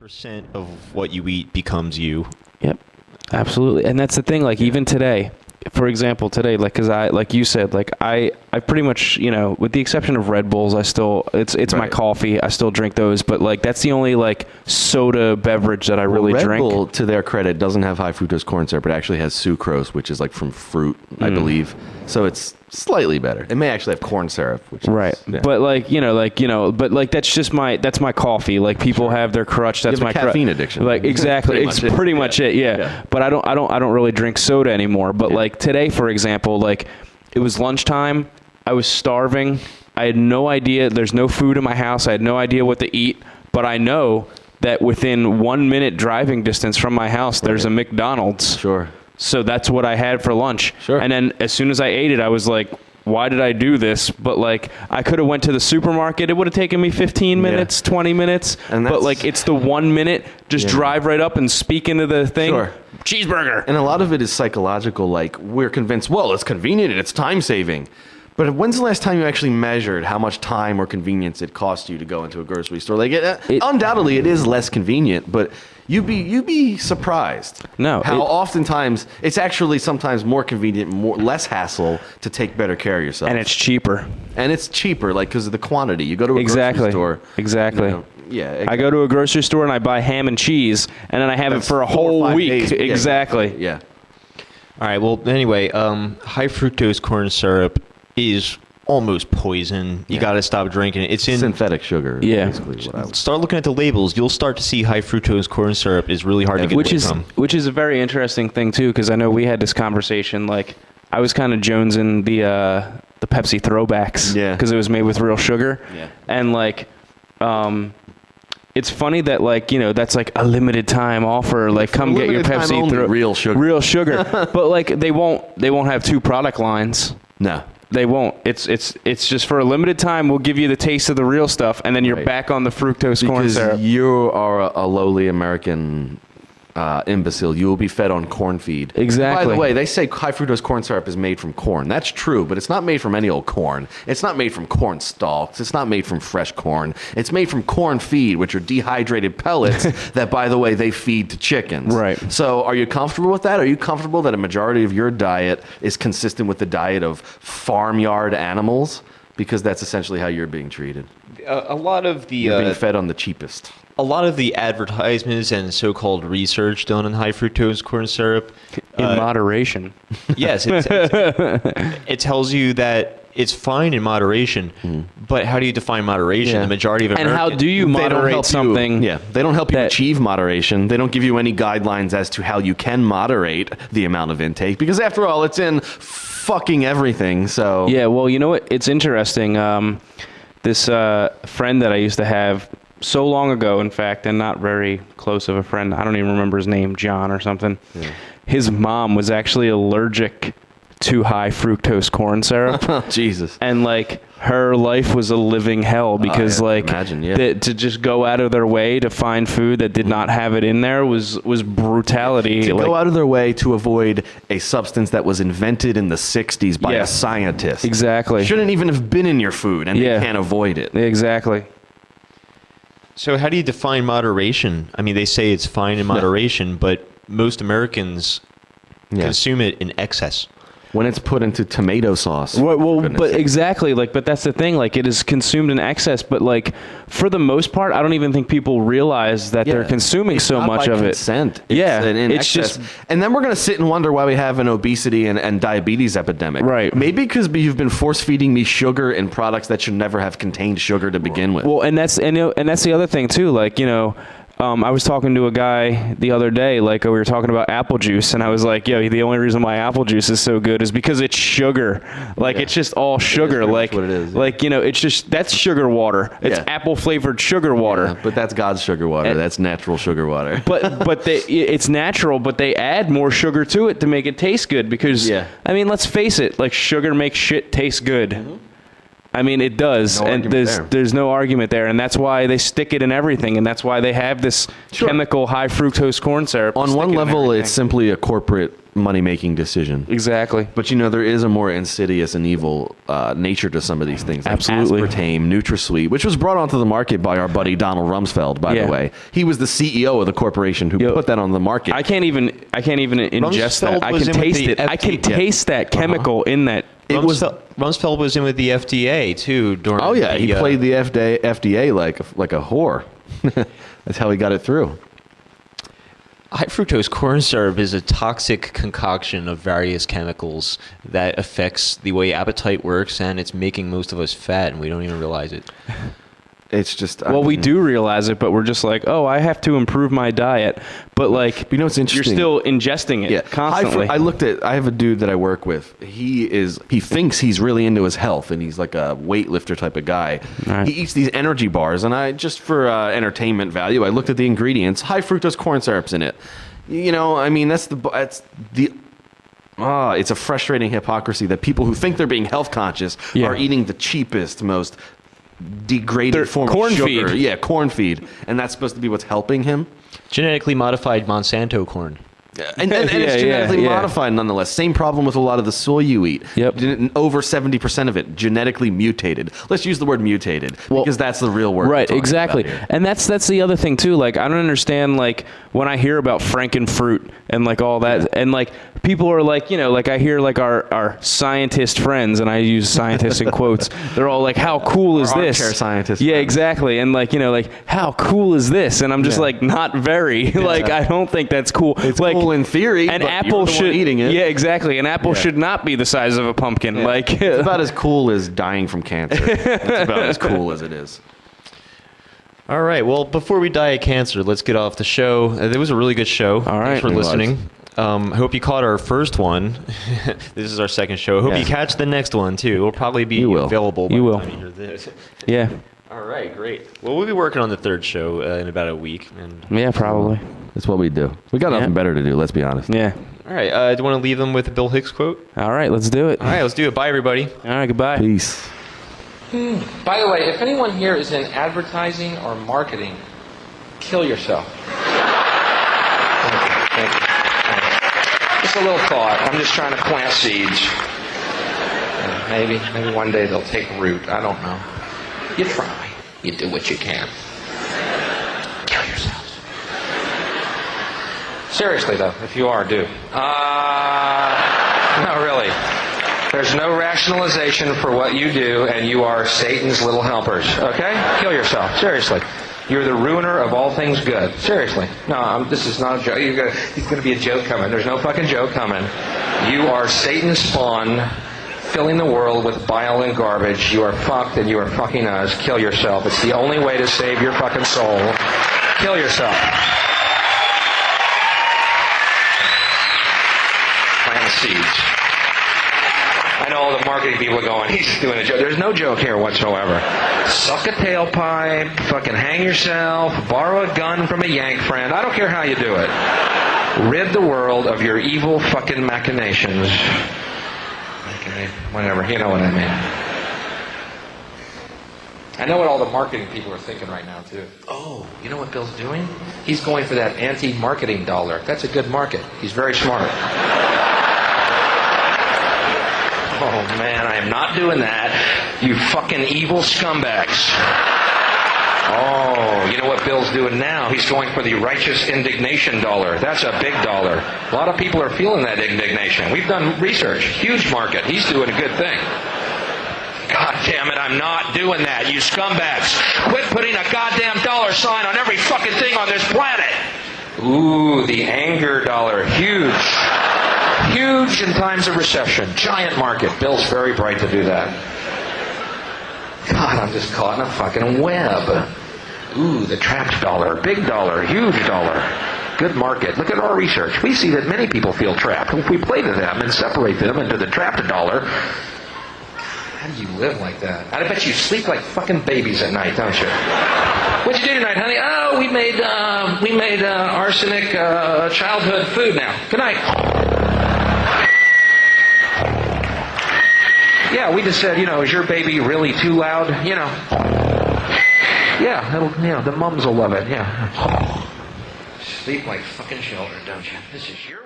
Percent of what you eat becomes you. Yep, absolutely. And that's the thing, like even today, for example, today, like, cause like you said, like I pretty much, with the exception of Red Bulls, it's my coffee. I still drink those, but like, that's the only like soda beverage that I really drink. Red Bull, to their credit, doesn't have high fructose corn syrup. It actually has sucrose, which is like from fruit, I believe. So it's slightly better. It may actually have corn syrup, which is, right. yeah. But but like that's my coffee. Like people have their crutch. That's You have my a caffeine addiction. Like exactly, it's pretty much it. Yeah. But I don't really drink soda anymore. But like today, for example, like it was lunchtime. I was starving. I had no idea. There's no food in my house. I had no idea what to eat. But I know that within 1 minute driving distance from my house, there's a McDonald's. Sure. So that's what I had for lunch. Sure. And then as soon as I ate it, I was like, why did I do this? But like, I could have went to the supermarket. It would have taken me 15 minutes, 20 minutes. But like, it's the 1 minute, just drive right up and speak into the thing. Sure. Cheeseburger. And a lot of it is psychological. Like, we're convinced, well, it's convenient and it's time saving. But when's the last time you actually measured how much time or convenience it costs you to go into a grocery store? Like, undoubtedly, it is less convenient, but you'd be surprised. No, how oftentimes it's actually sometimes more convenient, less hassle to take better care of yourself, and it's cheaper. Like because of the quantity. You go to a grocery store. Exactly. Yeah. Exactly. I go to a grocery store and I buy ham and cheese, and then I have it for a whole week. Days. Exactly. Yeah. All right. Well, anyway, high fructose corn syrup is almost poison. You got to stop drinking it. It's in synthetic sugar. Yeah. Basically what I would start looking at the labels. You'll start to see high fructose corn syrup is really hard to get away from. Which is a very interesting thing too, because I know we had this conversation. Like I was kind of jonesing the Pepsi throwbacks, because it was made with real sugar, and like, it's funny that like that's like a limited time offer. Like come get your Pepsi real sugar, but like they won't have two product lines. No. They won't. It's just for a limited time. We'll give you the taste of the real stuff, and then you're back on the fructose corn syrup. Because you are a lowly American imbecile. You will be fed on corn feed. Exactly. By the way, they say high fructose corn syrup is made from corn. That's true, but it's not made from any old corn. It's not made from corn stalks. It's not made from fresh corn. It's made from corn feed, which are dehydrated pellets that, by the way, they feed to chickens. Right. So are you comfortable with that? Are you comfortable that a majority of your diet is consistent with the diet of farmyard animals? Because that's essentially how you're being treated. A lot of the You're being fed on the cheapest. A lot of the advertisements and so-called research done on high fructose corn syrup, in moderation. Yes, it tells you that it's fine in moderation, but how do you define moderation? The majority of Americans... And how do you moderate something? They don't help you achieve moderation. They don't give you any guidelines as to how you can moderate the amount of intake, because after all, it's in fucking everything. So yeah, well, you know what? It's interesting. This friend that I used to have so long ago, in fact, and not very close of a friend. I don't even remember his name, John or something. Yeah. His mom was actually allergic to high fructose corn syrup. Oh, Jesus. And like her life was a living hell because to just go out of their way to find food that did not have it in there was brutality. To go out of their way to avoid a substance that was invented in the 60s by a scientist. Exactly. Shouldn't even have been in your food, and they can't avoid it. Exactly. So how do you define moderation? I mean, they say it's fine in moderation, but most Americans consume it in excess. When it's put into tomato sauce. Exactly. But that's the thing. Like, it is consumed in excess. But like, for the most part, I don't even think people realize that they're consuming so much of consent. it. It's just, and then we're going to sit and wonder why we have an obesity and diabetes epidemic. Right. Maybe because you've been force feeding me sugar in products that should never have contained sugar to begin with. Well, and that's the other thing too. Like, I was talking to a guy the other day, like we were talking about apple juice, and I was like, yo, the only reason why apple juice is so good is because it's sugar. Like, it's just all sugar. Like, what it is. Like, it's just, that's sugar water. It's apple flavored sugar water. Yeah, but that's God's sugar water. That's natural sugar water. But it's natural, but they add more sugar to it to make it taste good because, I mean, let's face it, like, sugar makes shit taste good. I mean, it does, No and argument there's no argument there, and that's why they stick it in everything, and that's why they have this chemical high fructose corn syrup. On one level, it's simply a corporate money-making decision. Exactly. But there is a more insidious and evil nature to some of these things. Like Absolutely. Aspartame, NutraSweet, which was brought onto the market by our buddy Donald Rumsfeld, by the way. He was the CEO of the corporation who put that on the market. I can't even ingest that. I was can in with taste the it. I can FDA. taste that chemical in that. Rumsfeld was in with the FDA too during. Oh yeah, he played the FDA like a whore. That's how he got it through. High fructose corn syrup is a toxic concoction of various chemicals that affects the way appetite works, and it's making most of us fat, and we don't even realize it. It's just We do realize it, but we're just like, oh, I have to improve my diet. But like, what's interesting? You're still ingesting it constantly. I have a dude that I work with. He thinks he's really into his health, and he's like a weightlifter type of guy. Right. He eats these energy bars, and I just for entertainment value, I looked at the ingredients. High fructose corn syrup's in it. I mean, it's a frustrating hypocrisy that people who think they're being health conscious are eating the cheapest, most degraded form corn of sugar. feed. Yeah, corn feed. And that's supposed to be what's helping him. Genetically modified Monsanto corn. And it's genetically modified nonetheless. Same problem with a lot of the soy you eat. Yep. Over 70% of it genetically mutated. Let's use the word mutated because that's the real word. Right, exactly. And that's the other thing too. Like, I don't understand, like, when I hear about Frankenfruit and like all that, and like people are like, like I hear like our scientist friends, and I use scientists in quotes. They're all like, "How cool is this?" Armchair scientists. Yeah, exactly. And like, like, how cool is this? And I'm just like, not very. Like, I don't think that's cool. It's like, cool in theory. An but apple you're the should one eating it. Yeah, exactly. An apple should not be the size of a pumpkin. Like, it's about as cool as dying from cancer. It's about as cool as it is. All right. Well, before we die of cancer, let's get off the show. It was a really good show. All right. Thanks for listening. I hope you caught our first one. This is our second show. I hope you catch the next one, too. It'll probably be available by the time you hear this. Yeah. All right, great. Well, we'll be working on the third show in about a week. And Yeah, probably. That's what we do. We got nothing better to do, let's be honest. Yeah. All right. Do you want to leave them with a Bill Hicks quote? All right, let's do it. All right, let's do it. Bye, everybody. All right, goodbye. Peace. By the way, if anyone here is in advertising or marketing, kill yourself. Thank you. Just a little thought. I'm just trying to plant seeds. Maybe one day they'll take root. I don't know. You try. You do what you can. Kill yourselves. Seriously, though, if you are, do. No, really. There's no rationalization for what you do, and you are Satan's little helpers. Okay? Kill yourself. Seriously. You're the ruiner of all things good. Seriously. No, this is not a joke. He's going to be a joke coming. There's no fucking joke coming. You are Satan's spawn, filling the world with bile and garbage. You are fucked, and you are fucking us. Kill yourself. It's the only way to save your fucking soul. Kill yourself. Plant the seeds. I know all the marketing people are going, he's doing a joke. There's no joke here whatsoever. Suck a tailpipe, fucking hang yourself, borrow a gun from a Yank friend. I don't care how you do it. Rid the world of your evil fucking machinations. Okay, whatever, you know what I mean. I know what all the marketing people are thinking right now, too. Oh, you know what Bill's doing? He's going for that anti-marketing dollar. That's a good market. He's very smart. Oh, man, I am not doing that. You fucking evil scumbags. Oh, you know what Bill's doing now? He's going for the righteous indignation dollar. That's a big dollar. A lot of people are feeling that indignation. We've done research. Huge market. He's doing a good thing. God damn it, I'm not doing that, you scumbags. Quit putting a goddamn dollar sign on every fucking thing on this planet. Ooh, the anger dollar. Huge. Huge in times of recession. Giant market. Bill's very bright to do that. God, I'm just caught in a fucking web. Ooh, the trapped dollar. Big dollar. Huge dollar. Good market. Look at our research. We see that many people feel trapped. If we play to them and separate them into the trapped dollar, how do you live like that? I bet you sleep like fucking babies at night, don't you? What'd you do tonight, honey? Oh, we made arsenic childhood food now. Good night. Yeah, we just said, is your baby really too loud? Yeah, the mums will love it. Yeah. Sleep like fucking children, don't you? This is your